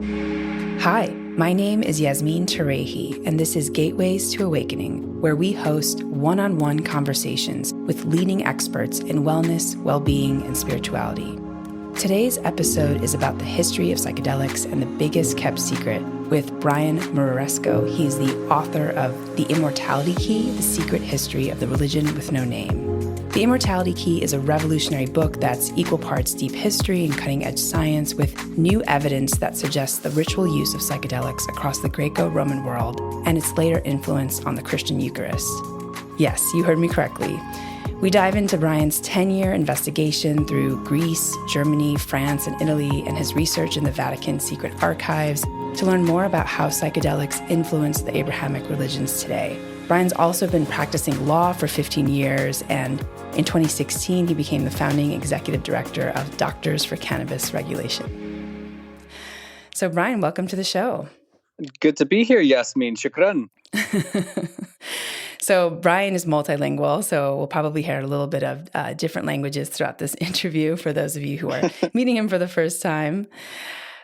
Hi, my name is Yasmin Tarehi, and this is Gateways to Awakening, where we host one-on-one conversations with leading experts in wellness, well-being, and spirituality. Today's episode is about the history of psychedelics and the biggest kept secret with Brian Muraresku. He is the author of The Immortality Key, The Secret History of the Religion with No Name. The Immortality Key is a revolutionary book that's equal parts deep history and cutting-edge science with new evidence that suggests the ritual use of psychedelics across the Greco-Roman world and its later influence on the Christian Eucharist. Yes, you heard me correctly. We dive into Brian's 10-year investigation through Greece, Germany, France, and Italy, and his research in the Vatican Secret Archives to learn more about how psychedelics influence the Abrahamic religions today. Brian's also been practicing law for 15 years, and in 2016, he became the founding executive director of Doctors for Cannabis Regulation. So, Brian, welcome to the show. Good to be here, Yasmin. Shukran. So Brian is multilingual, so we'll probably hear a little bit of different languages throughout this interview for those of you who are meeting him for the first time.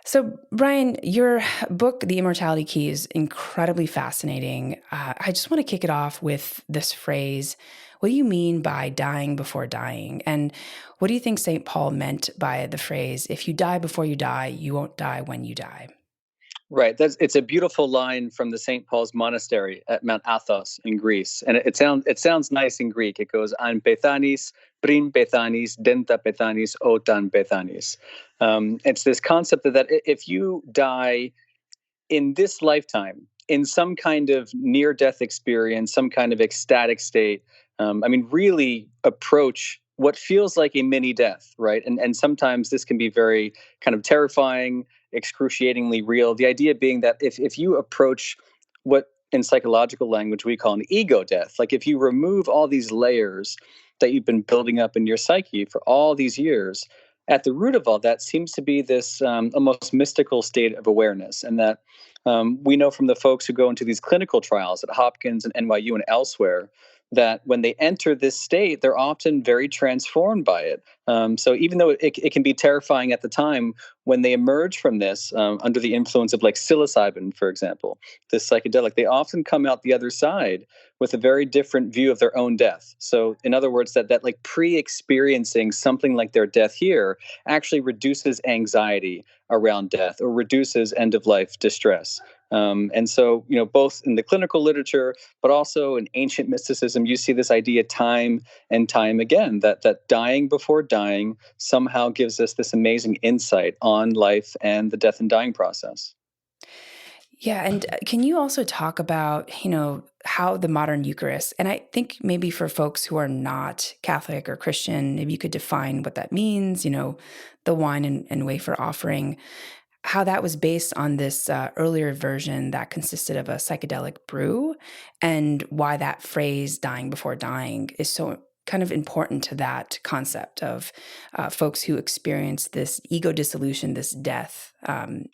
So Brian, your book, The Immortality Key, is incredibly fascinating. I just want to kick it off with this phrase. What do you mean by dying before dying? And what do you think St. Paul meant by the phrase, if you die before you die, you won't die when you die? Right. It's a beautiful line from the St. Paul's Monastery at Mount Athos in Greece. And it sounds nice in Greek. It goes, an Pethanis, prin Pethanis, denta Pethanis, otan Pethanis. It's this concept that if you die in this lifetime, in some kind of near-death experience, some kind of ecstatic state, really approach what feels like a mini death, right? And sometimes this can be very kind of terrifying, excruciatingly real. The idea being that if you approach what in psychological language we call an ego death, like if you remove all these layers that you've been building up in your psyche for all these years, at the root of all that seems to be this almost mystical state of awareness. And that we know from the folks who go into these clinical trials at Hopkins and NYU and elsewhere, that when they enter this state, they're often very transformed by it. So even though it can be terrifying at the time, when they emerge from this under the influence of like psilocybin, for example, this psychedelic, they often come out the other side with a very different view of their own death. So in other words, that like pre-experiencing something like their death here actually reduces anxiety around death or reduces end-of-life distress. And so, both in the clinical literature, but also in ancient mysticism, you see this idea time and time again, that dying before dying somehow gives us this amazing insight on life and the death and dying process. Yeah, and can you also talk about, how the modern Eucharist, and I think maybe for folks who are not Catholic or Christian, maybe you could define what that means, the wine and wafer offering, how that was based on this earlier version that consisted of a psychedelic brew, and why that phrase dying before dying is so kind of important to that concept of folks who experience this ego dissolution, this death.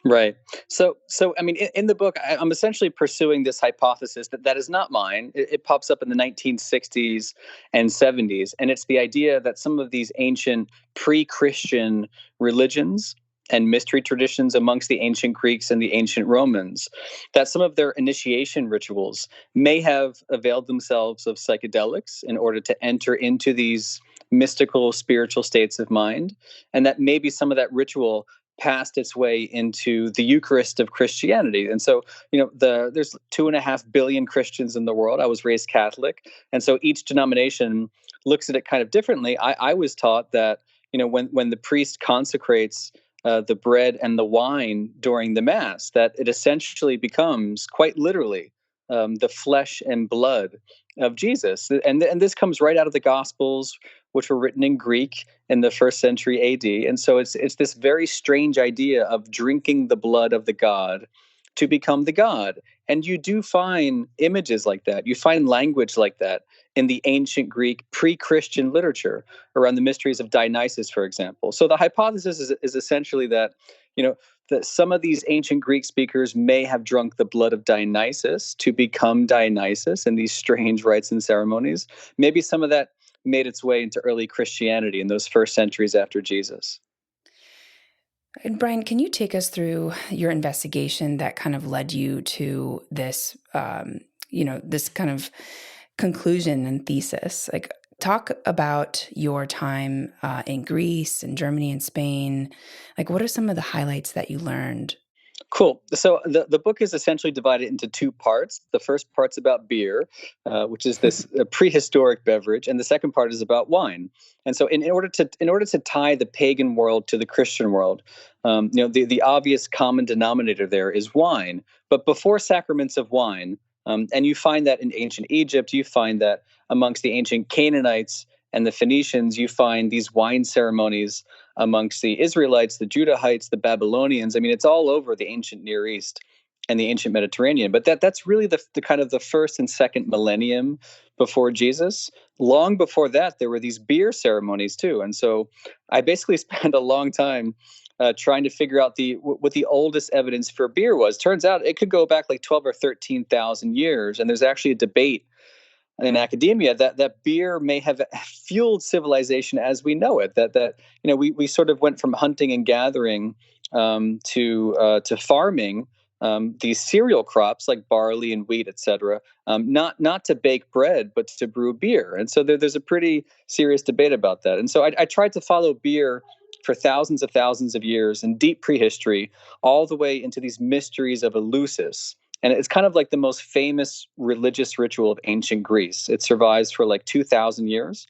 Right. So in the book, I'm essentially pursuing this hypothesis that is not mine. It pops up in the 1960s and 70s, and it's the idea that some of these ancient pre-Christian religions and mystery traditions amongst the ancient Greeks and the ancient Romans, that some of their initiation rituals may have availed themselves of psychedelics in order to enter into these mystical spiritual states of mind, and that maybe some of that ritual passed its way into the Eucharist of Christianity. And so, there's 2.5 billion Christians in the world. I was raised Catholic, and so each denomination looks at it kind of differently. I was taught that, when the priest consecrates the bread and the wine during the Mass, that it essentially becomes quite literally the flesh and blood of Jesus. And this comes right out of the Gospels, which were written in Greek in the 1st century AD. And so it's this very strange idea of drinking the blood of the God to become the God. And you do find images like that. You find language like that in the ancient Greek pre-Christian literature around the mysteries of Dionysus, for example. So the hypothesis is essentially that, that some of these ancient Greek speakers may have drunk the blood of Dionysus to become Dionysus in these strange rites and ceremonies. Maybe some of that made its way into early Christianity in those first centuries after Jesus. And Brian, can you take us through your investigation that kind of led you to this, this kind of conclusion and thesis? Like, talk about your time in Greece and Germany and Spain. Like, what are some of the highlights that you learned? Cool. So the book is essentially divided into two parts. The first part's about beer, which is this prehistoric beverage, and the second part is about wine. And so, in order to tie the pagan world to the Christian world, the obvious common denominator there is wine. But before sacraments of wine, and you find that in ancient Egypt, you find that amongst the ancient Canaanites and the Phoenicians, you find these wine ceremonies amongst the Israelites, the Judahites, the Babylonians. I mean, it's all over the ancient Near East and the ancient Mediterranean. But that's really the kind of the first and second millennium before Jesus. Long before that, there were these beer ceremonies too. And so I basically spent a long time trying to figure out what the oldest evidence for beer was. Turns out it could go back like 12 or 13,000 years. And there's actually a debate in academia that beer may have fueled civilization as we know it. That we sort of went from hunting and gathering to farming these cereal crops like barley and wheat, etc. Not to bake bread, but to brew beer. And so there's a pretty serious debate about that. And so I tried to follow beer for thousands of years in deep prehistory, all the way into these mysteries of Eleusis. And it's kind of like the most famous religious ritual of ancient Greece. It survives for like 2,000 years,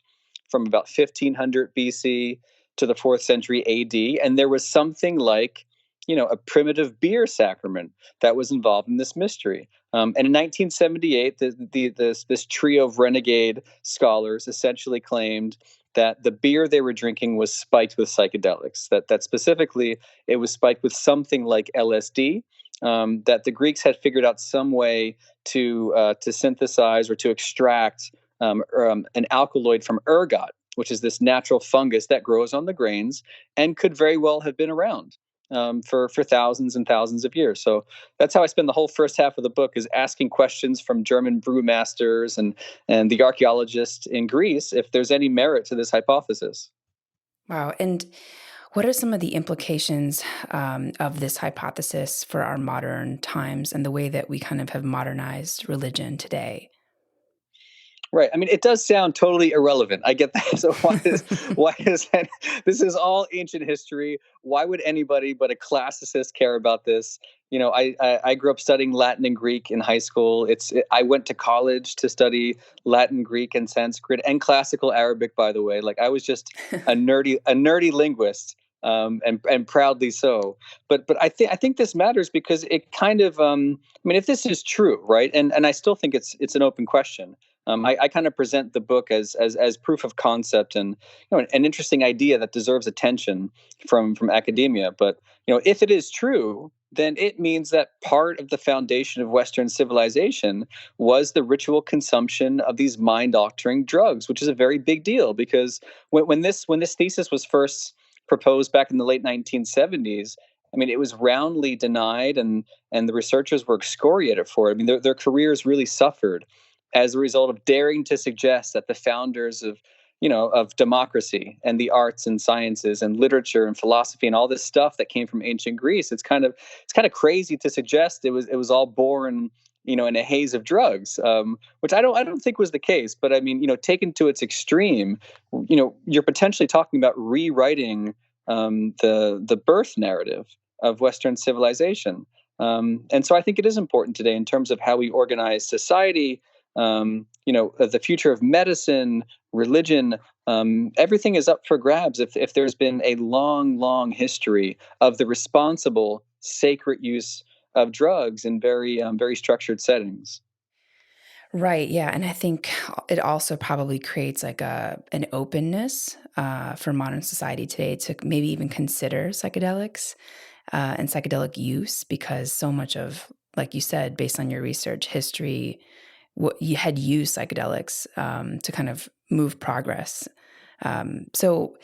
from about 1500 BC to the 4th century AD. And there was something like, a primitive beer sacrament that was involved in this mystery. And in 1978, this trio of renegade scholars essentially claimed that the beer they were drinking was spiked with psychedelics, that specifically it was spiked with something like LSD, that the Greeks had figured out some way to synthesize or to extract an alkaloid from ergot, which is this natural fungus that grows on the grains and could very well have been around for thousands and thousands of years. So that's how I spend the whole first half of the book, is asking questions from German brewmasters and the archaeologists in Greece if there's any merit to this hypothesis. Wow. And what are some of the implications of this hypothesis for our modern times and the way that we kind of have modernized religion today? Right. I mean, it does sound totally irrelevant. I get that. So why is that? This is all ancient history. Why would anybody but a classicist care about this? I grew up studying Latin and Greek in high school. I went to college to study Latin, Greek, and Sanskrit, and classical Arabic, by the way. Like, I was just a nerdy linguist, and proudly so. But I think this matters because it kind of, I mean, if this is true, right? And I still think it's an open question. I kind of present the book as proof of concept, and an interesting idea that deserves attention from academia. But if it is true, then it means that part of the foundation of Western civilization was the ritual consumption of these mind-altering drugs, which is a very big deal. Because when this thesis was first proposed back in the late 1970s, I mean, it was roundly denied, and the researchers were excoriated for it. I mean, their careers really suffered as a result of daring to suggest that the founders of democracy and the arts and sciences and literature and philosophy and all this stuff that came from ancient Greece, it's kind of crazy to suggest it was all born in a haze of drugs, which I don't think was the case. But I mean, taken to its extreme, you're potentially talking about rewriting the birth narrative of Western civilization. And so I think it is important today in terms of how we organize society, the future of medicine, religion. Everything is up for grabs if there's been a long history of the responsible, sacred use of drugs in very structured settings. Right. Yeah. And I think it also probably creates like an openness for modern society today to maybe even consider psychedelics and psychedelic use, because so much of, like you said, based on your research, history, you had used psychedelics to kind of move progress. So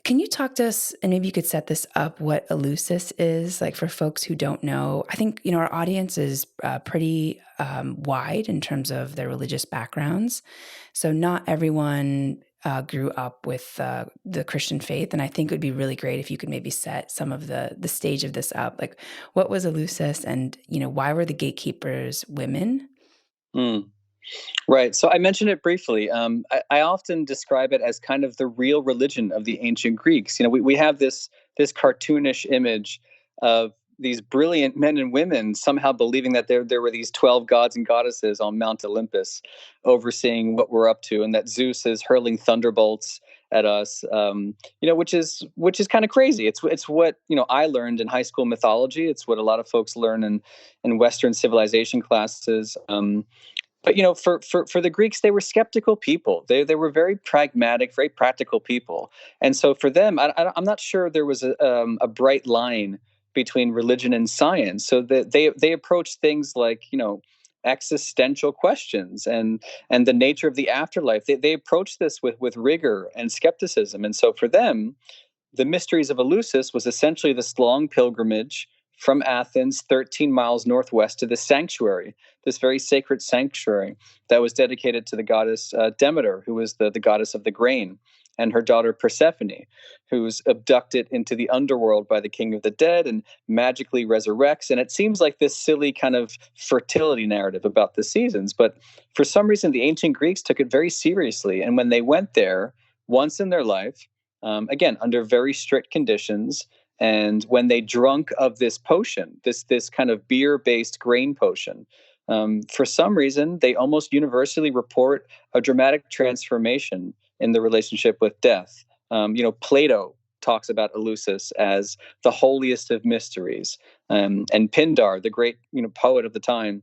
can you talk to us, and maybe you could set this up, what Eleusis is, like for folks who don't know? I think, our audience is pretty wide in terms of their religious backgrounds. So not everyone grew up with the Christian faith, and I think it would be really great if you could maybe set some of the stage of this up. Like, what was Eleusis, and why were the gatekeepers women? Mm. Right. So I mentioned it briefly. I often describe it as kind of the real religion of the ancient Greeks. We have this cartoonish image of these brilliant men and women somehow believing that there were these 12 gods and goddesses on Mount Olympus overseeing what we're up to, and that Zeus is hurling thunderbolts at us. Which is kind of crazy. It's what I learned in high school mythology. It's what a lot of folks learn in Western civilization classes. But for the Greeks, they were skeptical people. They were very pragmatic, very practical people, and so for them, I'm not sure there was a bright line between religion and science. So that they approached things like existential questions and the nature of the afterlife. They approached this with rigor and skepticism, and so for them, the Mysteries of Eleusis was essentially this long pilgrimage from Athens, 13 miles northwest, to this sanctuary, this very sacred sanctuary that was dedicated to the goddess Demeter, who was the goddess of the grain, and her daughter Persephone, who's abducted into the underworld by the king of the dead and magically resurrects. And it seems like this silly kind of fertility narrative about the seasons. But for some reason, the ancient Greeks took it very seriously. And when they went there once in their life, again, under very strict conditions. And when they drunk of this potion, this kind of beer-based grain potion, for some reason, they almost universally report a dramatic transformation in the relationship with death. Plato talks about Eleusis as the holiest of mysteries, and Pindar, the great poet of the time,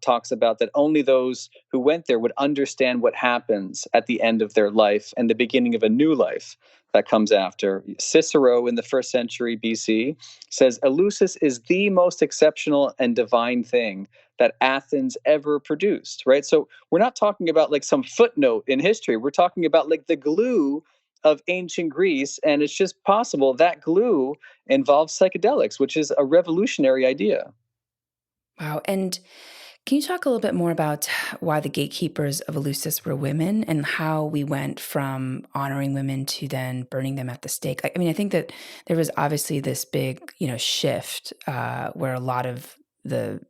talks about that only those who went there would understand what happens at the end of their life and the beginning of a new life that comes after. Cicero in the 1st century BC says Eleusis is the most exceptional and divine thing that Athens ever produced, right? So we're not talking about like some footnote in history. We're talking about like the glue of ancient Greece, and it's just possible that glue involves psychedelics, which is a revolutionary idea. Wow. And can you talk a little bit more about why the gatekeepers of Eleusis were women, and how we went from honoring women to then burning them at the stake? I mean, I think that there was obviously this big, shift where a lot of the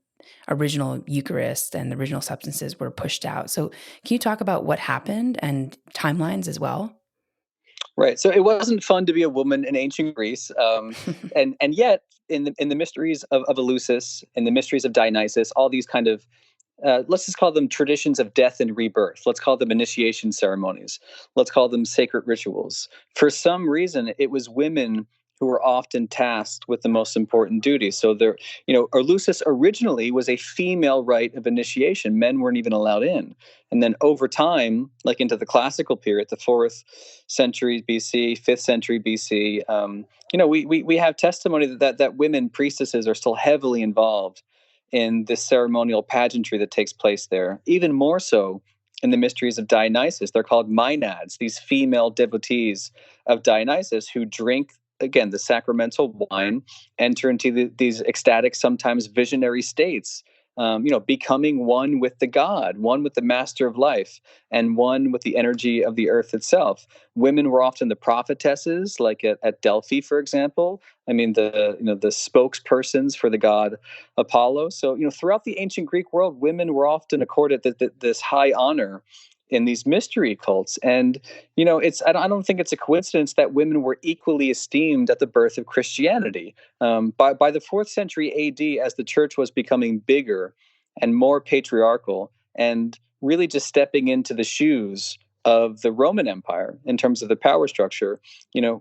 original Eucharist and the original substances were pushed out. So can you talk about what happened and timelines as well? Right. So it wasn't fun to be a woman in ancient Greece, and yet in the mysteries of Eleusis and the mysteries of Dionysus, all these kind of let's just call them traditions of death and rebirth. Let's call them initiation ceremonies. Let's call them sacred rituals. For some reason, it was women who were often tasked with the most important duties. So there, Eleusis originally was a female rite of initiation. Men weren't even allowed in. And then over time, like into the classical period, the 4th century BC, 5th century BC, we have testimony that women priestesses are still heavily involved in this ceremonial pageantry that takes place there. Even more so in the mysteries of Dionysus. They're called maenads, these female devotees of Dionysus who drink, again, the sacramental wine, enter into these ecstatic, sometimes visionary states, becoming one with the God, one with the master of life, and one with the energy of the earth itself. Women were often the prophetesses, like at Delphi, for example. I mean, the spokespersons for the god Apollo. So, throughout the ancient Greek world, women were often accorded this high honor in these mystery cults. And, I don't think it's a coincidence that women were equally esteemed at the birth of Christianity. By the 4th century AD, as the church was becoming bigger and more patriarchal, and really just stepping into the shoes of the Roman Empire in terms of the power structure,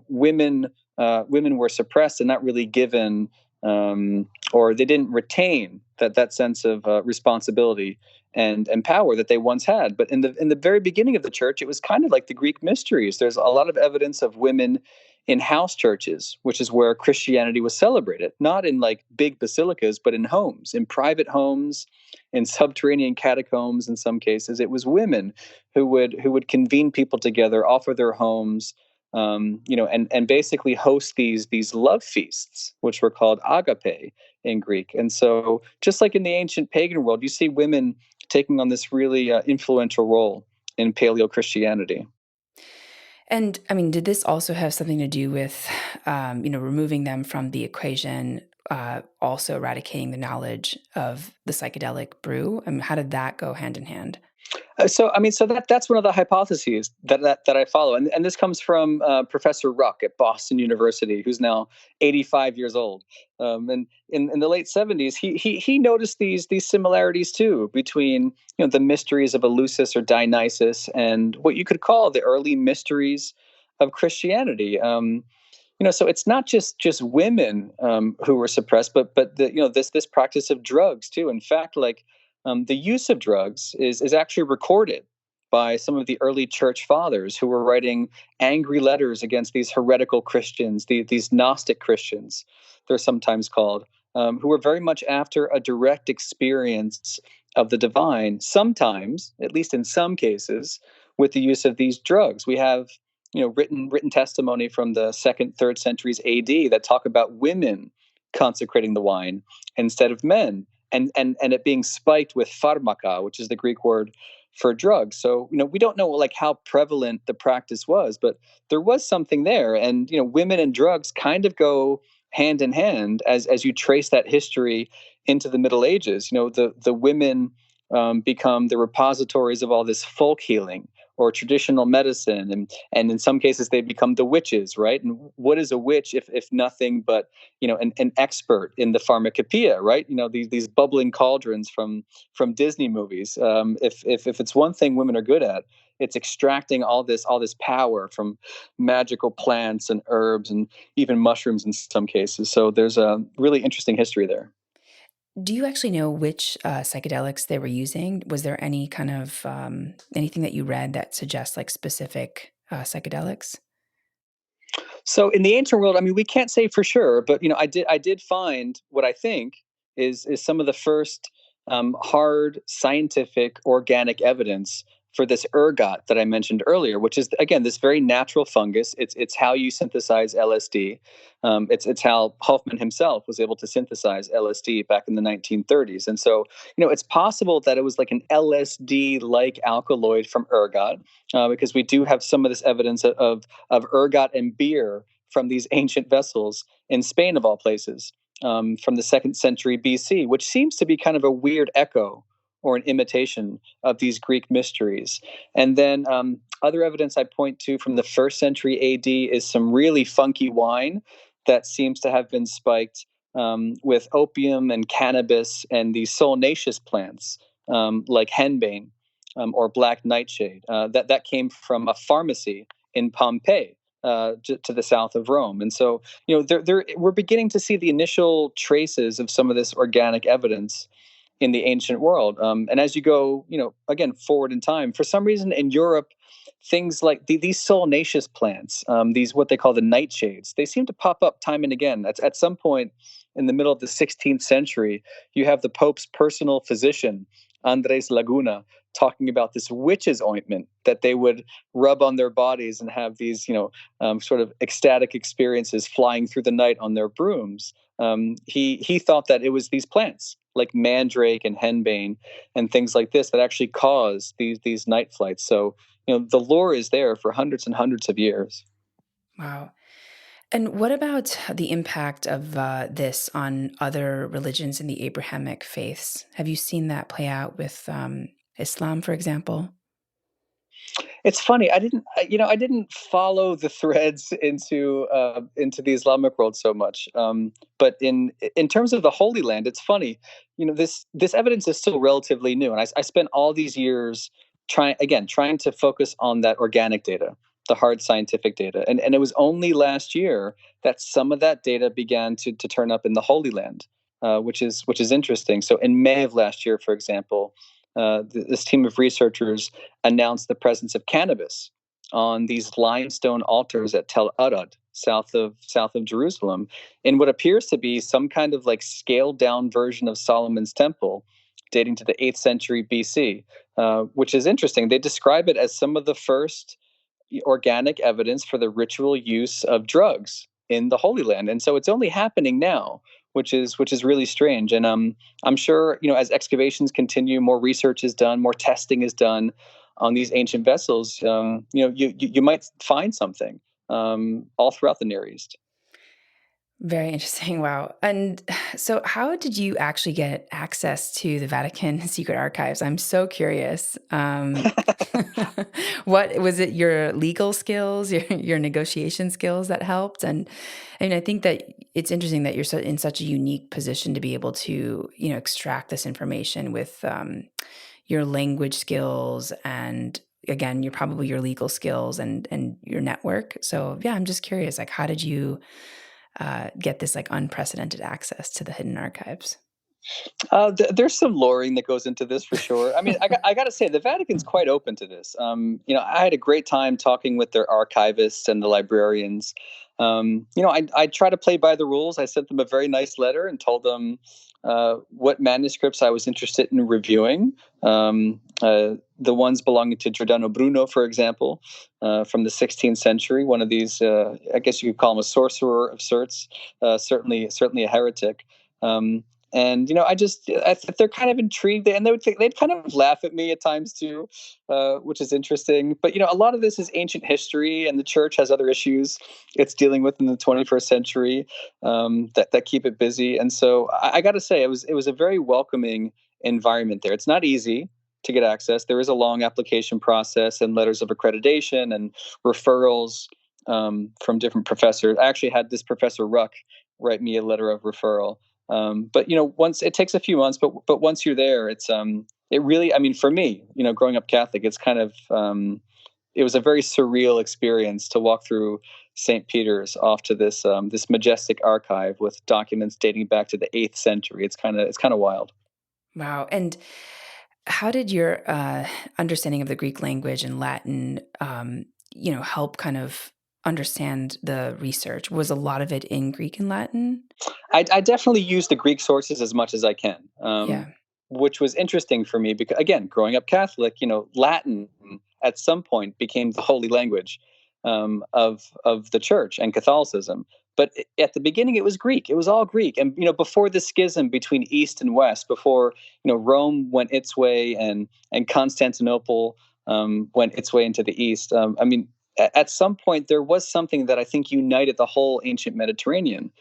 women were suppressed and not really given, or they didn't retain that sense of responsibility and power that they once had. But in the very beginning of the church, it was kind of like the Greek mysteries. There's a lot of evidence of women in house churches, which is where Christianity was celebrated, not in like big basilicas, but in homes, in private homes, in subterranean catacombs. In some cases, it was women who would convene people together, offer their homes, and basically host these love feasts, which were called agape in Greek. And so, just like in the ancient pagan world, you see women taking on this really influential role in Paleo Christianity. And I mean, did this also have something to do with, removing them from the equation, also eradicating the knowledge of the psychedelic brew? I mean, how did that go hand in hand? That's one of the hypotheses that I follow, and this comes from Professor Ruck at Boston University, who's now 85 years old. And in the late 70s, he noticed these similarities too between the mysteries of Eleusis or Dionysus and what you could call the early mysteries of Christianity. So it's not just women who were suppressed, but this practice of drugs too. In fact, the use of drugs is actually recorded by some of the early church fathers who were writing angry letters against these heretical Christians, these Gnostic Christians, they're sometimes called, who were very much after a direct experience of the divine, sometimes, at least in some cases, with the use of these drugs. We have written testimony from the second, third centuries AD that talk about women consecrating the wine instead of men, and it being spiked with pharmaka, which is the Greek word for drugs. So we don't know how prevalent the practice was, but there was something there, and women and drugs kind of go hand in hand as you trace that history into the Middle Ages. The women become the repositories of all this folk healing or traditional medicine, and in some cases they become the witches, right? And what is a witch if nothing but an expert in the pharmacopoeia, right? These bubbling cauldrons from Disney movies. If it's one thing women are good at, it's extracting all this power from magical plants and herbs and even mushrooms in some cases. So there's a really interesting history there. Do you actually know which psychedelics they were using? Was there any kind of anything that you read that suggests specific psychedelics? So in the ancient world, I mean, we can't say for sure, but I did find what I think is some of the first hard scientific organic evidence for this ergot that I mentioned earlier, which is again this very natural fungus. It's how you synthesize LSD. It's how Hoffman himself was able to synthesize LSD back in the 1930s, and so it's possible that it was like an LSD-like alkaloid from ergot, because we do have some of this evidence of ergot and beer from these ancient vessels in Spain, of all places, from the second century BC, which seems to be kind of a weird echo or an imitation of these Greek mysteries. And then other evidence I point to from the first century AD is some really funky wine that seems to have been spiked with opium and cannabis and these solanaceous plants like henbane or black nightshade. That came from a pharmacy in Pompeii, to the south of Rome. And so, we're beginning to see the initial traces of some of this organic evidence in the ancient world. And as you go, again, forward in time, for some reason in Europe, things like these solanaceous plants, these what they call the nightshades, they seem to pop up time and again. At some point in the middle of the 16th century, you have the Pope's personal physician, Andres Laguna, talking about this witch's ointment that they would rub on their bodies and have these, sort of ecstatic experiences flying through the night on their brooms. He thought that it was these plants like mandrake and henbane and things like this that actually cause these night flights. So the lore is there for hundreds and hundreds of years. Wow. And what about the impact of this on other religions in the Abrahamic faiths? Have you seen that play out with Islam, for example? It's funny. I didn't follow the threads into the Islamic world so much. But in terms of the Holy Land, it's funny. This evidence is still relatively new, and I spent all these years trying to focus on that organic data, the hard scientific data, and it was only last year that some of that data began to turn up in the Holy Land, which is interesting. So in May of last year, for example, this team of researchers announced the presence of cannabis on these limestone altars at Tel Arad, south of Jerusalem, in what appears to be some kind of scaled down version of Solomon's temple, dating to the 8th century BC, which is interesting. They describe it as some of the first organic evidence for the ritual use of drugs in the Holy Land, and so it's only happening now, which is really strange. And I'm sure as excavations continue, more research is done, more testing is done on these ancient vessels, you might find something all throughout the Near East. Very interesting. Wow. And so, how did you actually get access to the Vatican Secret Archives? I'm so curious. What was it? Your legal skills, your negotiation skills that helped? And I think that it's interesting that you're in such a unique position to be able to, extract this information with your language skills and again, your legal skills and your network. So yeah, I'm just curious, like, how did you get this like unprecedented access to the hidden archives? There's some lawyering that goes into this for sure. I mean, I got to say, the Vatican's quite open to this. I had a great time talking with their archivists and the librarians. I try to play by the rules. I sent them a very nice letter and told them what manuscripts I was interested in reviewing. The ones belonging to Giordano Bruno, for example, from the 16th century, one of these, I guess you could call him a sorcerer of sorts, certainly a heretic. And they're kind of intrigued, and they'd kind of laugh at me at times too, which is interesting. But a lot of this is ancient history, and the church has other issues it's dealing with in the 21st century that keep it busy. And so I got to say, it was a very welcoming environment there. It's not easy to get access. There is a long application process and letters of accreditation and referrals from different professors. I actually had this Professor Ruck write me a letter of referral. But once it takes a few months, but once you're there, it really, I mean, for me, growing up Catholic, it's kind of, it was a very surreal experience to walk through St. Peter's off to this majestic archive with documents dating back to the 8th century. It's kind of wild. Wow. And how did your understanding of the Greek language and Latin, help kind of understand the research? Was a lot of it in Greek and Latin? I definitely use the Greek sources as much as I can, Yeah. which was interesting for me because, again, growing up Catholic, Latin at some point became the holy language of the church and Catholicism. But at the beginning, it was Greek. It was all Greek. And before the schism between East and West, before Rome went its way and Constantinople went its way into the East. At some point, there was something that I think united the whole ancient Mediterranean.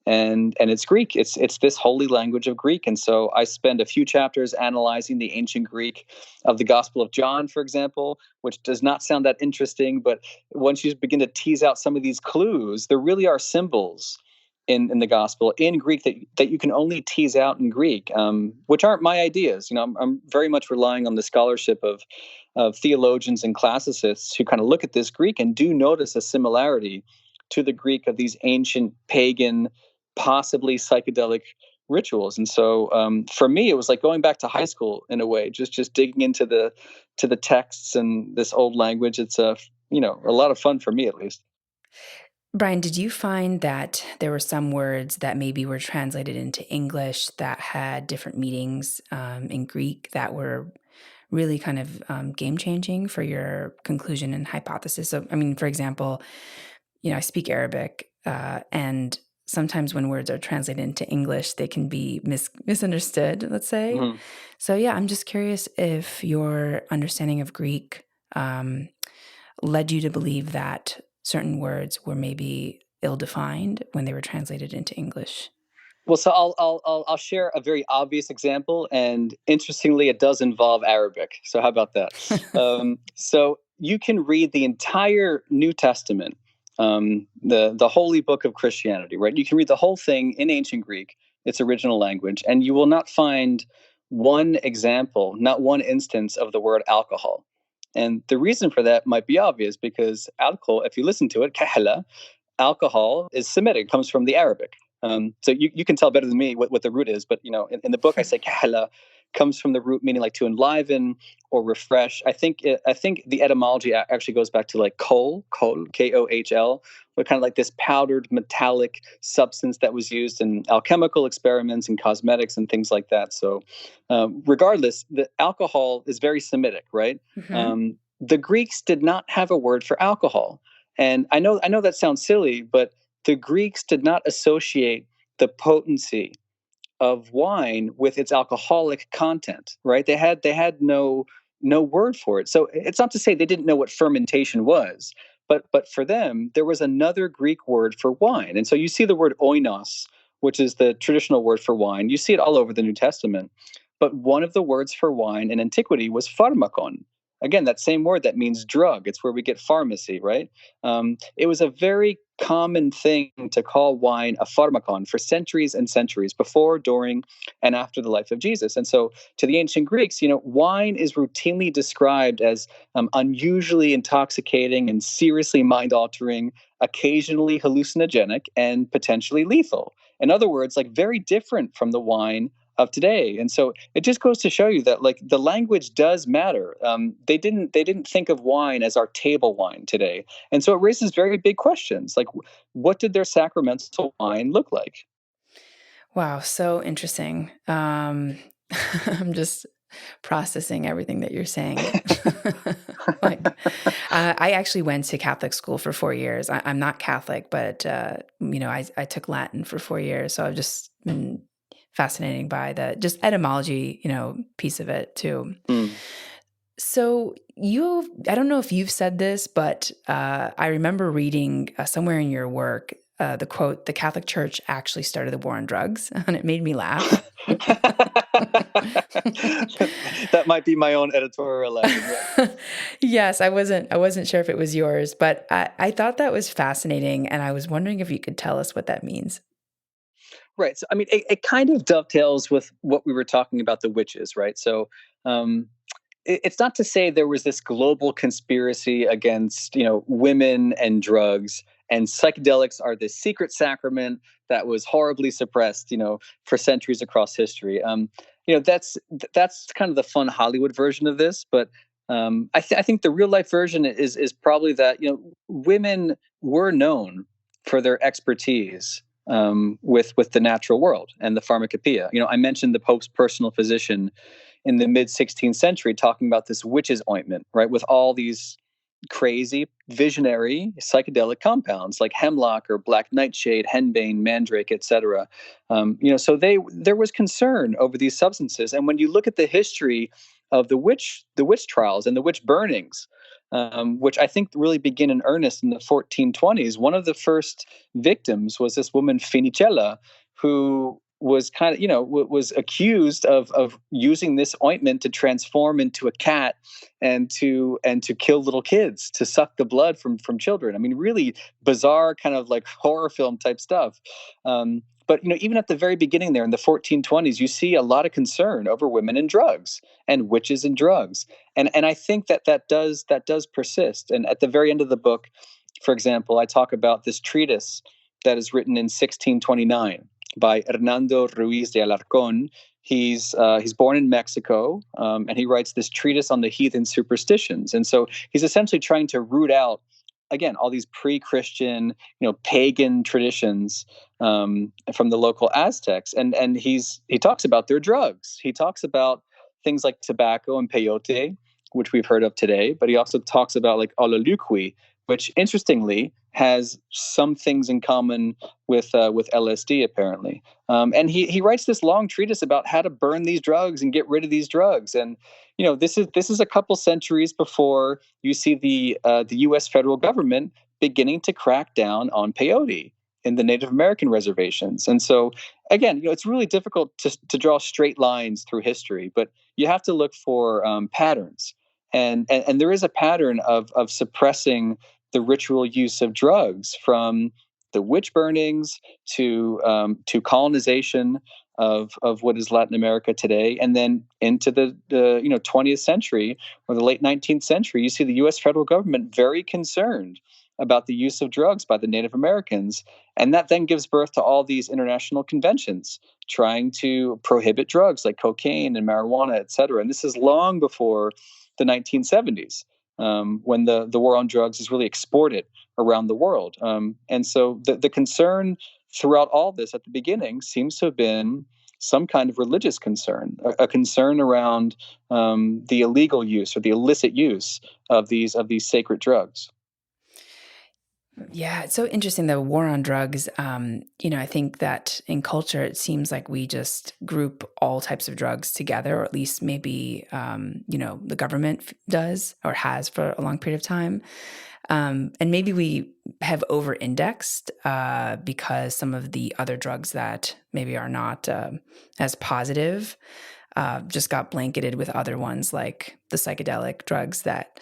And it's Greek. It's this holy language of Greek. And so I spend a few chapters analyzing the ancient Greek of the Gospel of John, for example, which does not sound that interesting. But once you begin to tease out some of these clues, there really are symbols in the Gospel in Greek that you can only tease out in Greek, which aren't my ideas. I'm very much relying on the scholarship of theologians and classicists who kind of look at this Greek and do notice a similarity to the Greek of these ancient pagan, possibly psychedelic rituals. And so for me, it was like going back to high school in a way, just digging into the texts and this old language. It's a lot of fun for me, at least. Brian, did you find that there were some words that maybe were translated into English that had different meanings in Greek that were really kind of game-changing for your conclusion and hypothesis? So, I mean, for example, I speak Arabic, and sometimes when words are translated into English, they can be misunderstood, let's say. Mm-hmm. So yeah, I'm just curious if your understanding of Greek led you to believe that certain words were maybe ill-defined when they were translated into English. Well, so I'll share a very obvious example, and interestingly, it does involve Arabic. So how about that? So you can read the entire New Testament, the holy book of Christianity, right? You can read the whole thing in ancient Greek, its original language, and you will not find one example, not one instance of the word alcohol. And the reason for that might be obvious because alcohol, if you listen to it, kahla, alcohol is Semitic, comes from the Arabic. So you can tell better than me what the root is, but in the book I say kahla comes from the root meaning like to enliven or refresh. I think the etymology actually goes back to like kohl, Kohl, but kind of like this powdered metallic substance that was used in alchemical experiments and cosmetics and things like that. So regardless, the alcohol is very Semitic, right? Mm-hmm. The Greeks did not have a word for alcohol. And I know that sounds silly, but the Greeks did not associate the potency of wine with its alcoholic content, right? They had no no word for it. So it's not to say they didn't know what fermentation was, but for them, there was another Greek word for wine. And so you see the word oinos, which is the traditional word for wine. You see it all over the New Testament. But one of the words for wine in antiquity was pharmakon. Again, that same word that means drug. It's where we get pharmacy, right? It was a very common thing to call wine a pharmakon for centuries and centuries before, during, and after the life of Jesus. And so to the ancient Greeks, wine is routinely described as unusually intoxicating and seriously mind-altering, occasionally hallucinogenic, and potentially lethal. In other words, like very different from the wine of today. And so it just goes to show you that like the language does matter. They didn't think of wine as our table wine today. And so it raises very big questions. Like, what did their sacramental wine look like? Wow, so interesting. I'm just processing everything that you're saying. Like, I actually went to Catholic school for 4 years. I'm not Catholic, but I took Latin for 4 years, so I've just been fascinated by the just etymology, piece of it too. Mm. So I don't know if you've said this, but I remember reading somewhere in your work the quote, "The Catholic Church actually started the war on drugs," and it made me laugh. That might be my own editorial line. Yeah. Yes, I wasn't sure if it was yours, but I thought that was fascinating, and I was wondering if you could tell us what that means. Right. So, I mean, it kind of dovetails with what we were talking about the witches, right? So, um, it's not to say there was this global conspiracy against, women and drugs, and psychedelics are this secret sacrament that was horribly suppressed, for centuries across history. That's kind of the fun Hollywood version of this, but I think the real life version is probably that women were known for their expertise with the natural world and the pharmacopoeia. I mentioned the Pope's personal physician in the mid 16th century talking about this witch's ointment, right, with all these crazy, visionary psychedelic compounds like hemlock or black nightshade, henbane, mandrake, etc. So there was concern over these substances, and when you look at the history of the witch trials and the witch burnings, which I think really begin in earnest in the 1420s. One of the first victims was this woman Finicella, who was kind of was accused of using this ointment to transform into a cat and to kill little kids, to suck the blood from children. I mean, really bizarre, kind of like horror film type stuff. But even at the very beginning there in the 1420s, you see a lot of concern over women and drugs and witches and drugs, and I think that does persist. And at the very end of the book, for example, I talk about this treatise that is written in 1629 by Hernando Ruiz de Alarcón. He's born in Mexico, and he writes this treatise on the heathen superstitions. And so he's essentially trying to root out, again, all these pre-Christian, pagan traditions from the local Aztecs. And he talks about their drugs. He talks about things like tobacco and peyote, which we've heard of today. But he also talks about like ololuqui, which interestingly has some things in common with LSD, apparently. And he writes this long treatise about how to burn these drugs and get rid of these drugs. And this is a couple centuries before you see the U.S. federal government beginning to crack down on peyote in the Native American reservations. And so again, it's really difficult to draw straight lines through history, but you have to look for patterns. And there is a pattern of suppressing the ritual use of drugs, from the witch burnings to colonization of what is Latin America today, and then into the 20th century or the late 19th century. You see the U.S. federal government very concerned about the use of drugs by the Native Americans, and that then gives birth to all these international conventions trying to prohibit drugs like cocaine and marijuana, et cetera. And this is long before the 1970s. When the war on drugs is really exported around the world. And so the concern throughout all this at the beginning seems to have been some kind of religious concern, a concern around the illegal use or the illicit use of these sacred drugs. Yeah, it's so interesting, the war on drugs. I think that in culture, it seems like we just group all types of drugs together, or at least maybe, the government does or has for a long period of time. And maybe we have over-indexed because some of the other drugs that maybe are not as positive just got blanketed with other ones like the psychedelic drugs that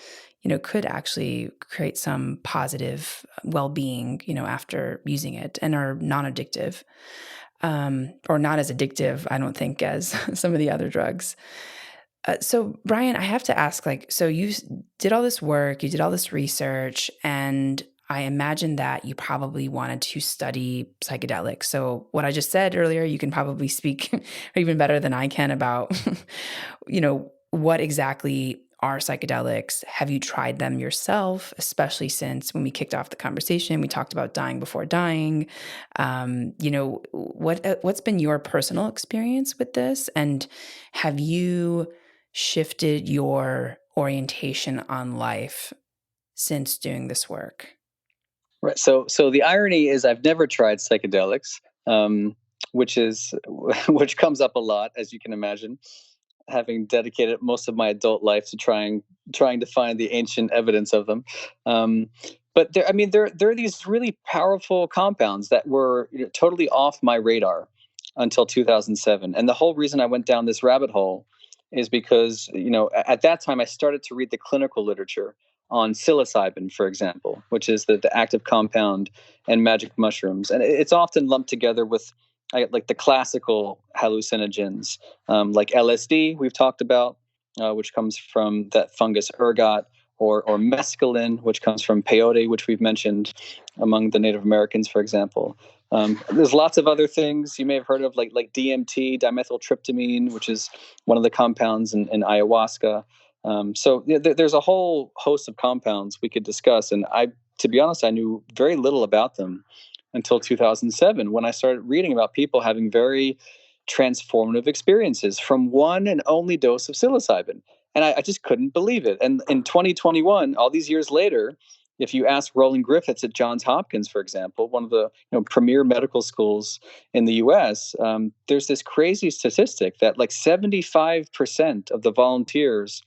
could actually create some positive well-being after using it and are non-addictive, or not as addictive, I don't think, as some of the other drugs. So Brian, I have to ask, so you did all this work, you did all this research, and I imagine that you probably wanted to study psychedelics. So what I just said earlier, you can probably speak even better than I can about, what exactly are psychedelics? Have you tried them yourself? Especially since when we kicked off the conversation, we talked about dying before dying. What's been your personal experience with this? And have you shifted your orientation on life since doing this work? Right. So the irony is I've never tried psychedelics, which comes up a lot, as you can imagine, having dedicated most of my adult life to trying to find the ancient evidence of them. But there are these really powerful compounds that were totally off my radar until 2007. And the whole reason I went down this rabbit hole is because at that time I started to read the clinical literature on psilocybin, for example, which is the active compound in magic mushrooms, and it's often lumped together with like the classical hallucinogens, like LSD we've talked about, which comes from that fungus ergot, or mescaline, which comes from peyote, which we've mentioned among the Native Americans, for example. There's lots of other things you may have heard of, like DMT, dimethyltryptamine, which is one of the compounds in ayahuasca. There's a whole host of compounds we could discuss, and to be honest, I knew very little about them until 2007, when I started reading about people having very transformative experiences from one and only dose of psilocybin. And I just couldn't believe it. And in 2021, all these years later, if you ask Roland Griffiths at Johns Hopkins, for example, one of the premier medical schools in the U.S., there's this crazy statistic that like 75% of the volunteers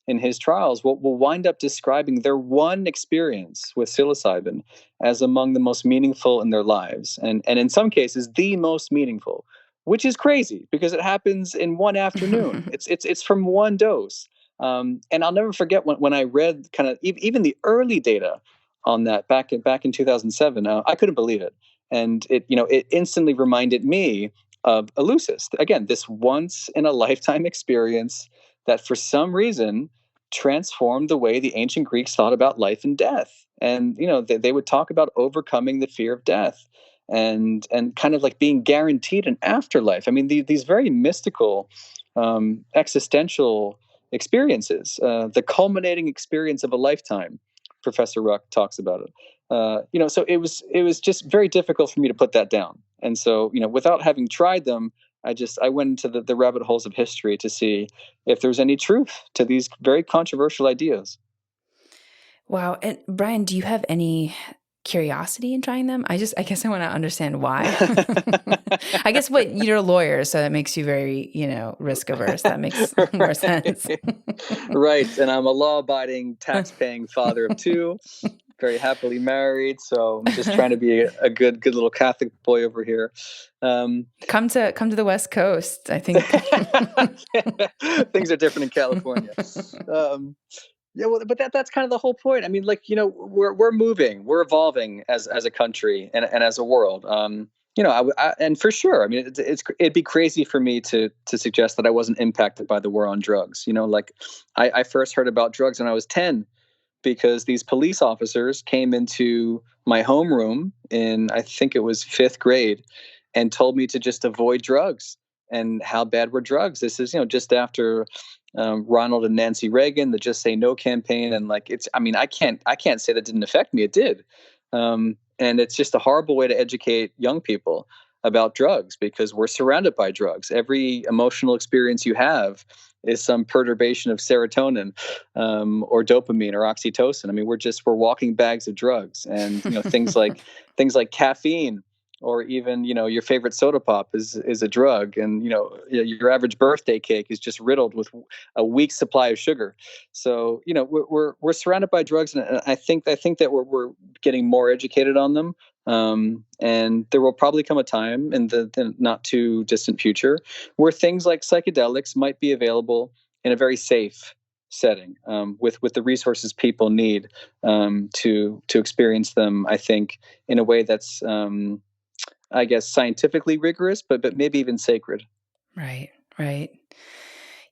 in his trials will wind up describing their one experience with psilocybin as among the most meaningful in their lives, and in some cases the most meaningful, which is crazy because it happens in one afternoon. It's from one dose. And I'll never forget when I read kind of even the early data on that back in 2007. I couldn't believe it, and it instantly reminded me of Eleusis. Again, this once in a lifetime experience that for some reason transformed the way the ancient Greeks thought about life and death. And they would talk about overcoming the fear of death, and kind of like being guaranteed an afterlife. I mean, these very mystical, existential experiences, the culminating experience of a lifetime. Professor Ruck talks about it. So it was just very difficult for me to put that down. And so, without having tried them, I went into the rabbit holes of history to see if there's any truth to these very controversial ideas. Wow. And Brian, do you have any curiosity in trying them? I guess I want to understand why. I guess you're a lawyer, so that makes you very, risk averse. That makes more sense. Right. And I'm a law-abiding, tax-paying father of two, very happily married. So I'm just trying to be a good little Catholic boy over here. Come to the West Coast. I think things are different in California. Yeah, well, but that's kind of the whole point. I mean, we're moving, we're evolving as a country and as a world. And for sure, I mean, it'd be crazy for me to suggest that I wasn't impacted by the war on drugs. I first heard about drugs when I was 10, because these police officers came into my homeroom in, I think it was 5th grade, and told me to just avoid drugs. And how bad were drugs? This is, just after Ronald and Nancy Reagan, the Just Say No campaign. And I can't say that didn't affect me. It did. And it's just a horrible way to educate young people. about drugs because we're surrounded by drugs. Every emotional experience you have is some perturbation of serotonin or dopamine or oxytocin. I mean, we're walking bags of drugs, and things like caffeine or even your favorite soda pop is a drug, and your average birthday cake is just riddled with a week's supply of sugar. So we're surrounded by drugs, and I think that we're getting more educated on them. And there will probably come a time in the not too distant future where things like psychedelics might be available in a very safe setting, with the resources people need to experience them. I think in a way that's I guess scientifically rigorous, but maybe even sacred. Right, right.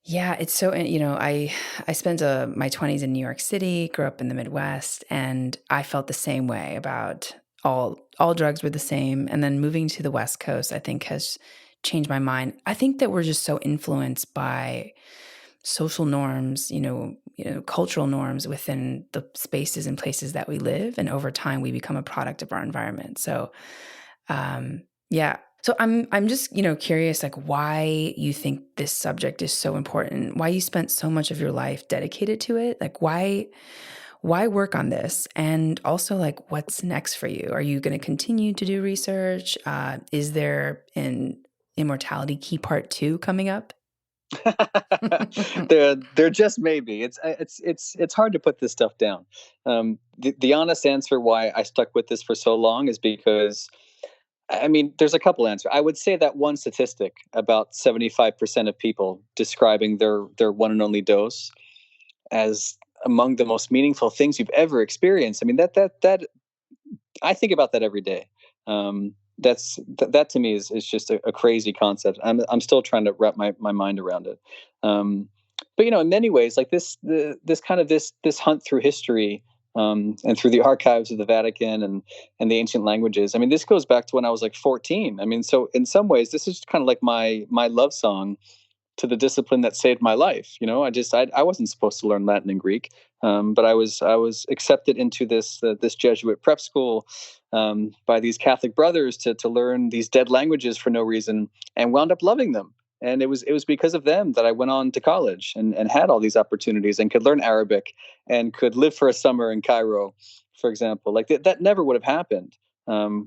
Yeah, it's so, I spent my 20s in New York City, grew up in the Midwest, and I felt the same way about all drugs were the same. And then moving to the West Coast, I think has changed my mind. I think that we're just so influenced by social norms, cultural norms within the spaces and places that we live, and over time we become a product of our environment. So, yeah. So I'm just, curious, like, why you think this subject is so important, why you spent so much of your life dedicated to it. Like, why work on this? And also, like, what's next for you? Are you going to continue to do research? Is there an Immortality Key Part 2 coming up? There just maybe. It's hard to put this stuff down. The honest answer why I stuck with this for so long is because, I mean, there's a couple answers. I would say that one statistic about 75% of people describing their one and only dose as among the most meaningful things you've ever experienced. I mean, that I think about that every day. That to me is just a crazy concept. I'm still trying to wrap my mind around it. But in many ways, like this hunt through history, and through the archives of the Vatican and the ancient languages. I mean, this goes back to when I was like 14. I mean, so in some ways, this is kind of like my love song to the discipline that saved my life. I wasn't supposed to learn Latin and Greek, but I was accepted into this Jesuit prep school by these Catholic brothers to learn these dead languages for no reason, and wound up loving them. And it was because of them that I went on to college and had all these opportunities and could learn Arabic and could live for a summer in Cairo, for example. Like that never would have happened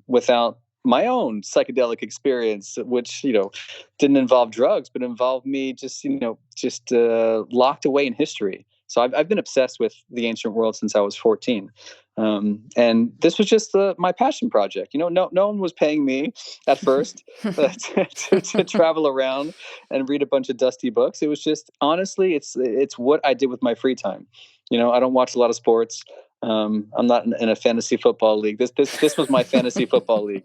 without my own psychedelic experience, which didn't involve drugs, but involved me just locked away in history. So I've been obsessed with the ancient world since I was 14. And this was just my passion project. No one was paying me at first to travel around and read a bunch of dusty books. It was just, honestly, it's what I did with my free time. I don't watch a lot of sports. I'm not in a fantasy football league. This was my fantasy football league.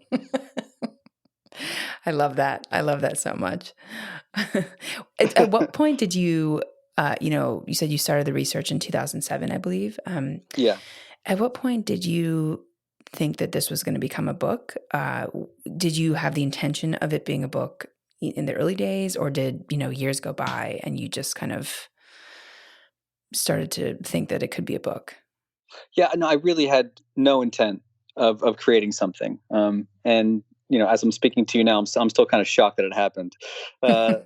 I love that. I love that so much. At what point did you, you said you started the research in 2007, I believe. Yeah. At what point did you think that this was going to become a book? Did you have the intention of it being a book in the early days, or did, years go by and you just kind of started to think that it could be a book? Yeah, no, I really had no intent of creating something. And as I'm speaking to you now, I'm still kind of shocked that it happened. I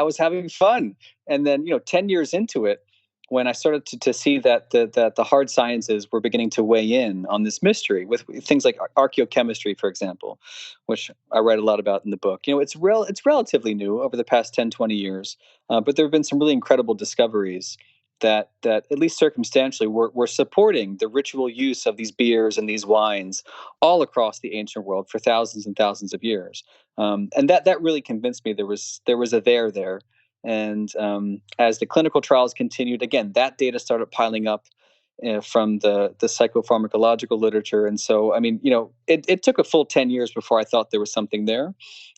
was having fun, and then 10 years into it, when I started to see that the hard sciences were beginning to weigh in on this mystery with things like archaeochemistry, for example, which I write a lot about in the book. It's relatively new over the past 10, 20 years, but there have been some really incredible discoveries that at least circumstantially were supporting the ritual use of these beers and these wines all across the ancient world for thousands and thousands of years. And that really convinced me there was a there. And as the clinical trials continued, again, that data started piling up from the psychopharmacological literature. And so, I mean, it took a full 10 years before I thought there was something there.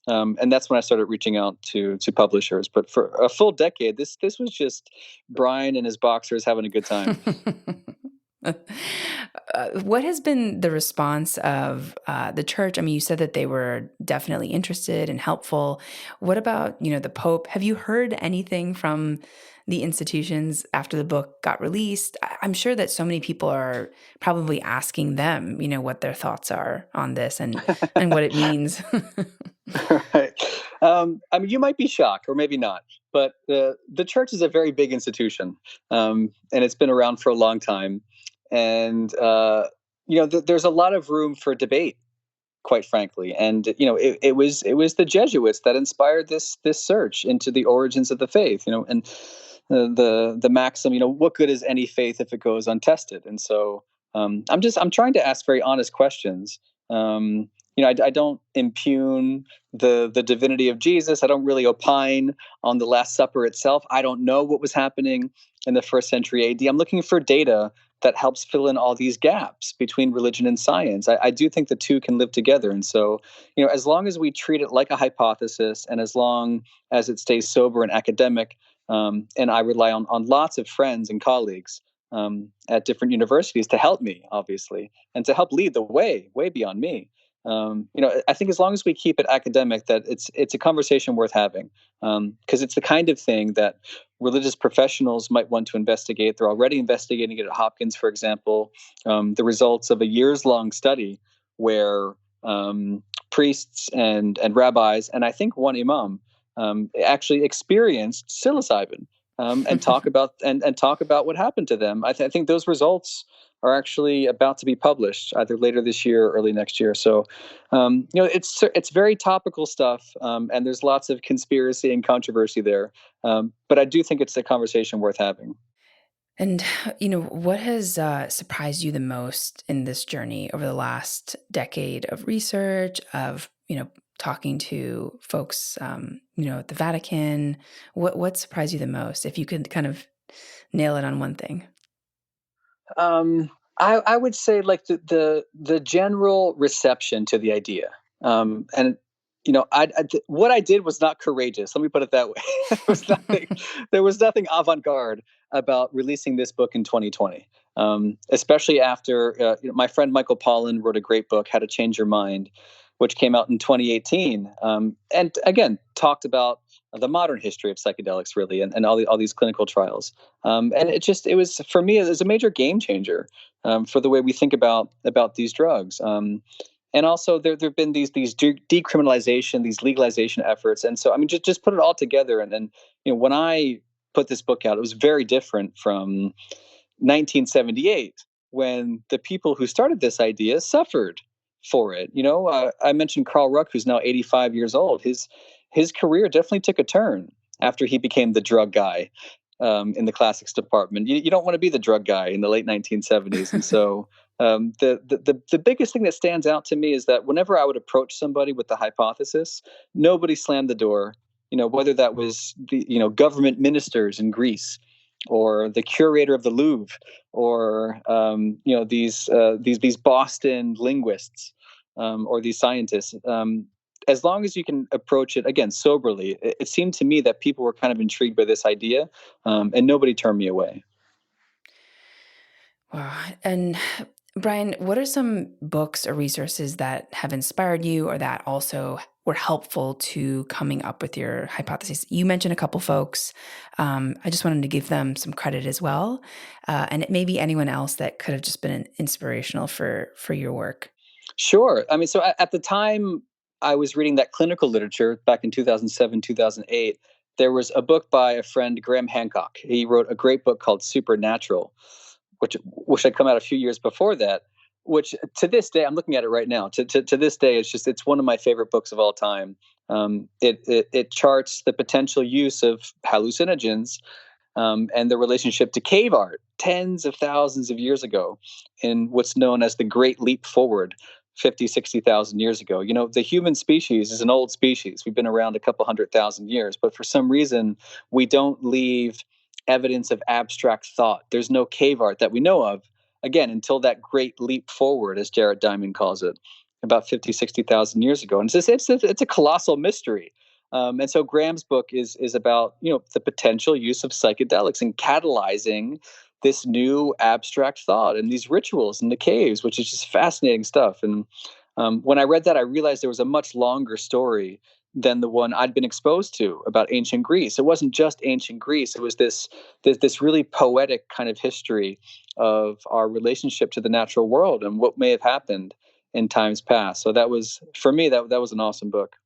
And that's when I started reaching out to publishers. But for a full decade, this was just Brian and his boxers having a good time. What has been the response of the church? I mean, you said that they were definitely interested and helpful. What about, the Pope? Have you heard anything from the institutions after the book got released? I'm sure that so many people are probably asking them, what their thoughts are on this and what it means. Right. I mean, you might be shocked, or maybe not, but the church is a very big institution, and it's been around for a long time. And there's a lot of room for debate, quite frankly. And it was the Jesuits that inspired this search into the origins of the faith. And the maxim, what good is any faith if it goes untested? And so I'm trying to ask very honest questions. I don't impugn the divinity of Jesus. I don't really opine on the Last Supper itself. I don't know what was happening in the first century AD. I'm looking for data that helps fill in all these gaps between religion and science. I do think the two can live together. And so, as long as we treat it like a hypothesis, and as long as it stays sober and academic, and I rely on lots of friends and colleagues at different universities to help me, obviously, and to help lead the way beyond me. I think as long as we keep it academic, that it's a conversation worth having, because it's the kind of thing that religious professionals might want to investigate. They're already investigating it at Hopkins, for example. The results of a years-long study where priests and rabbis, and I think one imam, actually experienced psilocybin, and talk about what happened to them. I think those results are actually about to be published either later this year or early next year. So, it's very topical stuff, and there's lots of conspiracy and controversy there. But I do think it's a conversation worth having. And, what has surprised you the most in this journey over the last decade of research, of, talking to folks, at the Vatican? What surprised you the most, if you could kind of nail it on one thing? I would say, like, the general reception to the idea, and what I did was not courageous. Let me put it that way. There was nothing avant-garde about releasing this book in 2020, especially after my friend Michael Pollan wrote a great book, How to Change Your Mind, which came out in 2018, and again talked about the modern history of psychedelics, really, and all these clinical trials. And it was, for me, it was a major game changer, for the way we think about these drugs. And also, there've been these decriminalization, these legalization efforts, and so, I mean, just put it all together. And when I put this book out, it was very different from 1978, when the people who started this idea suffered for it. I mentioned Carl Ruck, who's now 85 years old. His career definitely took a turn after he became the drug guy, in the classics department. You don't want to be the drug guy in the late 1970s. And so, the biggest thing that stands out to me is that whenever I would approach somebody with the hypothesis, nobody slammed the door. Whether that was the government ministers in Greece, or the curator of the Louvre, or these Boston linguists, or these scientists. As long as you can approach it, again, soberly, it seemed to me that people were kind of intrigued by this idea, and nobody turned me away. Wow. And Brian, what are some books or resources that have inspired you, or that also were helpful to coming up with your hypothesis? You mentioned a couple folks. I just wanted to give them some credit as well. And it may be anyone else that could have just been inspirational for your work. Sure. I mean, so at the time I was reading that clinical literature back in 2007, 2008, there was a book by a friend, Graham Hancock. He wrote a great book called Supernatural, which had come out a few years before that, which to this day, I'm looking at it right now. To this day, it's one of my favorite books of all time. It charts the potential use of hallucinogens, and the relationship to cave art tens of thousands of years ago, in what's known as the Great Leap Forward, 50, 60,000 years ago. The human species is an old species. We've been around a couple 100,000 years, but for some reason, we don't leave evidence of abstract thought. There's no cave art that we know of, again, until that Great Leap Forward, as Jared Diamond calls it, about 50, 60,000 years ago. And it's a colossal mystery. And so Graham's book is about the potential use of psychedelics and catalyzing this new abstract thought and these rituals in the caves, which is just fascinating stuff. And when I read that, I realized there was a much longer story than the one I'd been exposed to about ancient Greece. It wasn't just ancient Greece. It was this really poetic kind of history of our relationship to the natural world and what may have happened in times past. So that was, for me, that was an awesome book.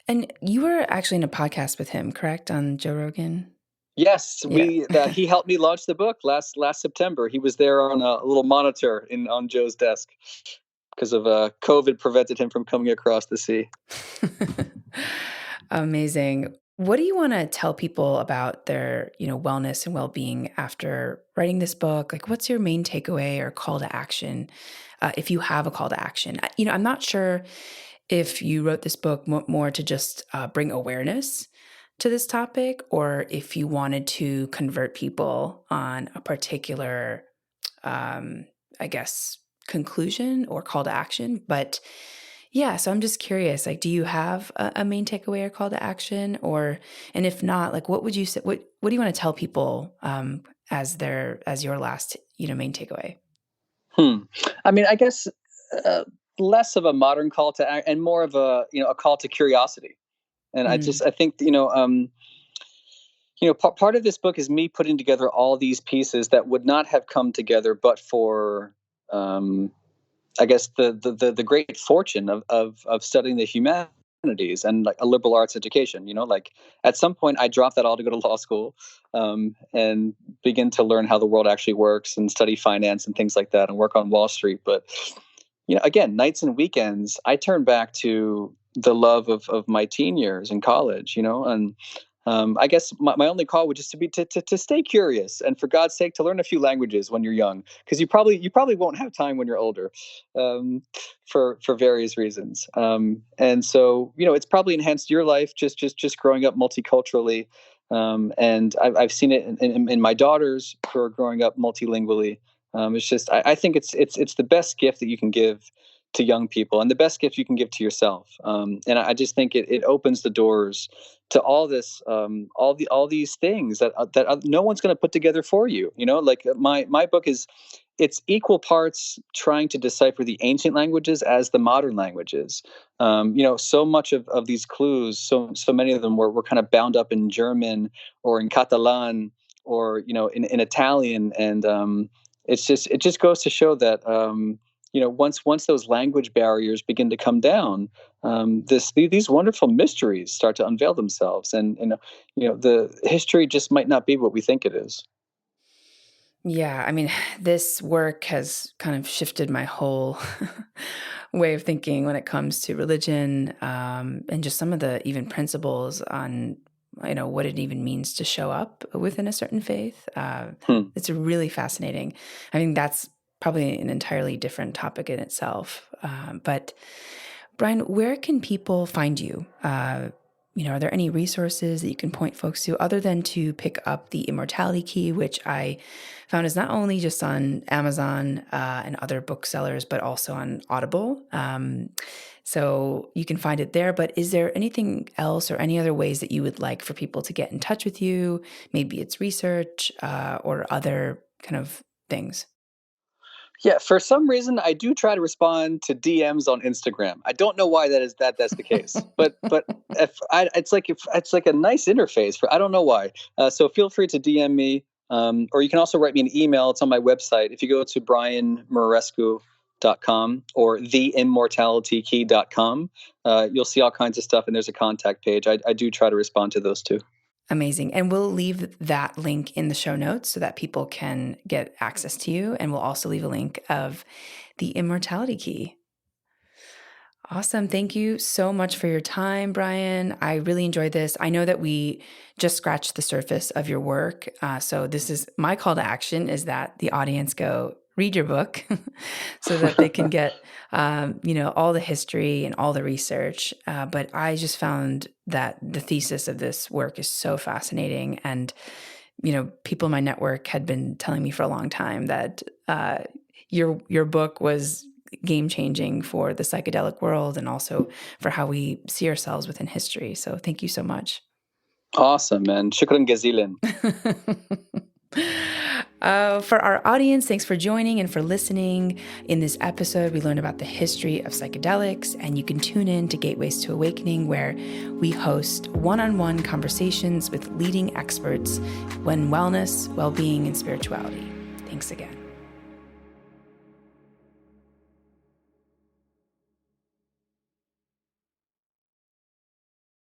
And you were actually in a podcast with him, correct, on Joe Rogan? Yes, Yeah. he helped me launch the book last September. He was there on a little monitor on Joe's desk because of COVID prevented him from coming across the sea. Amazing. What do you want to tell people about their, wellness and well-being after writing this book? Like, what's your main takeaway or call to action, if you have a call to action? I'm not sure if you wrote this book more to just bring awareness to this topic, or if you wanted to convert people on a particular, I guess, conclusion or call to action. But yeah, so I'm just curious, like, do you have a main takeaway or call to action? And if not, like, what would you say, what do you want to tell people as your last, main takeaway? I mean, I guess less of a modern call to act and more of a call to curiosity. And I think, part of this book is me putting together all these pieces that would not have come together but for, I guess, the great fortune of studying the humanities and like a liberal arts education. Like at some point I dropped that all to go to law school and begin to learn how the world actually works and study finance and things like that and work on Wall Street. But again, nights and weekends, I turn back to the love of my teen years in college, and I guess my only call would just to be to stay curious and for God's sake to learn a few languages when you're young, because you probably won't have time when you're older, for various reasons. And so it's probably enhanced your life just growing up multiculturally, and I've seen it in my daughters who are growing up multilingually. It's just I think it's the best gift that you can give to young people and the best gift you can give to yourself. And I just think it opens the doors to all this, all these things that no one's going to put together for you. Like my book it's equal parts trying to decipher the ancient languages as the modern languages. So much of these clues, so many of them were kind of bound up in German or in Catalan or in Italian, and it just goes to show that once those language barriers begin to come down, these wonderful mysteries start to unveil themselves, and the history just might not be what we think it is. Yeah, I mean, this work has kind of shifted my whole way of thinking when it comes to religion, and just some of the even principles on, what it even means to show up within a certain faith. It's really fascinating. I mean, that's probably an entirely different topic in itself. But Brian, where can people find you? Are there any resources that you can point folks to other than to pick up the Immortality Key, which I found is not only just on Amazon and other booksellers, but also on Audible. So you can find it there. But is there anything else or any other ways that you would like for people to get in touch with you? Maybe it's research or other kind of things. Yeah, for some reason, I do try to respond to DMs on Instagram. I don't know why that's the case, but it's like a nice interface for, I don't know why. So feel free to DM me, or you can also write me an email. It's on my website. If you go to brianmuraresku.com or theimmortalitykey.com, you'll see all kinds of stuff, and there's a contact page. I do try to respond to those too. Amazing. And we'll leave that link in the show notes so that people can get access to you. And we'll also leave a link of the Immortality Key. Awesome. Thank you so much for your time, Brian. I really enjoyed this. I know that we just scratched the surface of your work. So this is my call to action, is that the audience go read your book so that they can get, all the history and all the research. But I just found that the thesis of this work is so fascinating. And, people in my network had been telling me for a long time that your book was game-changing for the psychedelic world and also for how we see ourselves within history. So thank you so much. Awesome, man. Shukran gazilan. For our audience, thanks for joining and for listening. In this episode, we learned about the history of psychedelics, and you can tune in to Gateways to Awakening, where we host one-on-one conversations with leading experts in wellness, well-being, and spirituality. Thanks again.